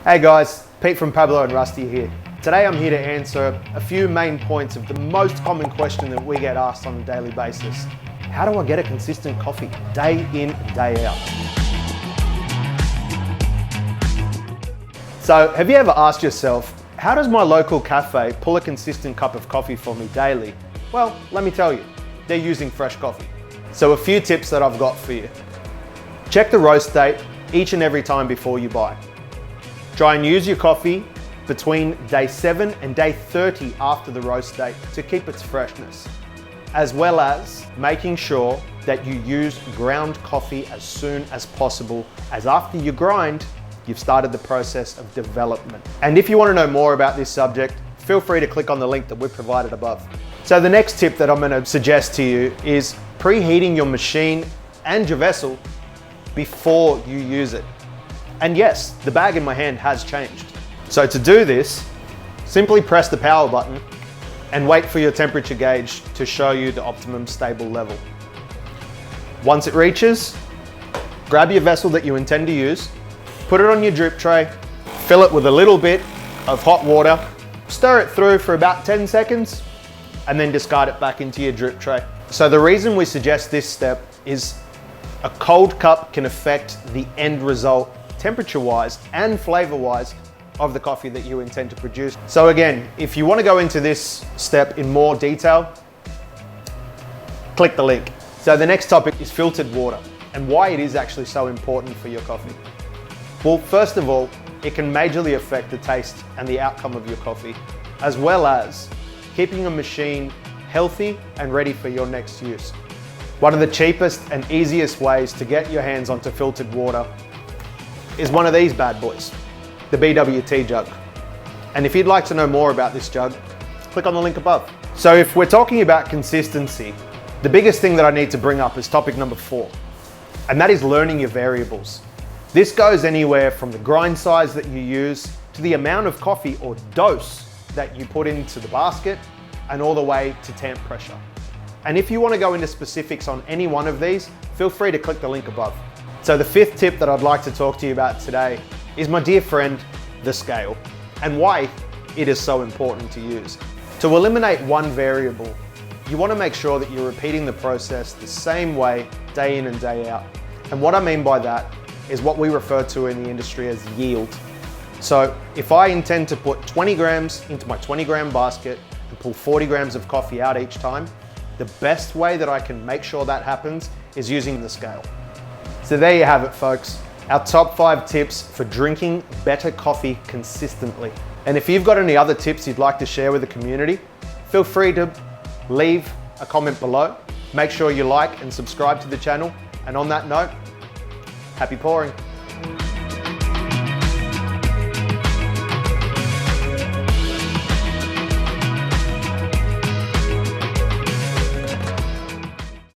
Hey guys, Pete from Pablo and Rusty here. Today I'm here to answer a few main points of the most common question that we get asked on a daily basis. How do I get a consistent coffee day in and day out? So have you ever asked yourself, how does my local cafe pull a consistent cup of coffee for me daily? Well, let me tell you, they're using fresh coffee. So a few tips that I've got for you. Check the roast date each and every time before you buy. Try and use your coffee between day 7 and day 30 after the roast date to keep its freshness, as well as making sure that you use ground coffee as soon as possible, as after you grind, you've started the process of development. And if you want to know more about this subject, feel free to click on the link that we've provided above. So the next tip that I'm going to suggest to you is preheating your machine and your vessel before you use it. And yes, the bag in my hand has changed. So to do this, simply press the power button and wait for your temperature gauge to show you the optimum stable level. Once it reaches, grab your vessel that you intend to use, put it on your drip tray, fill it with a little bit of hot water, stir it through for about 10 seconds, and then discard it back into your drip tray. So the reason we suggest this step is a cold cup can affect the end result temperature-wise and flavor-wise of the coffee that you intend to produce. So again, if you want to go into this step in more detail, click the link. So the next topic is filtered water and why it is actually so important for your coffee. Well, first of all, it can majorly affect the taste and the outcome of your coffee, as well as keeping a machine healthy and ready for your next use. One of the cheapest and easiest ways to get your hands onto filtered water is one of these bad boys, the BWT jug. And if you'd like to know more about this jug, click on the link above. So if we're talking about consistency, the biggest thing that I need to bring up is topic number 4, and that is learning your variables. This goes anywhere from the grind size that you use to the amount of coffee or dose that you put into the basket and all the way to tamp pressure. And if you want to go into specifics on any one of these, feel free to click the link above. So the 5th tip that I'd like to talk to you about today is my dear friend, the scale, and why it is so important to use. To eliminate one variable, you want to make sure that you're repeating the process the same way day in and day out. And what I mean by that is what we refer to in the industry as yield. So if I intend to put 20 grams into my 20 gram basket and pull 40 grams of coffee out each time, the best way that I can make sure that happens is using the scale. So there you have it, folks. Our top 5 tips for drinking better coffee consistently. And if you've got any other tips you'd like to share with the community, feel free to leave a comment below. Make sure you like and subscribe to the channel. And on that note, happy pouring.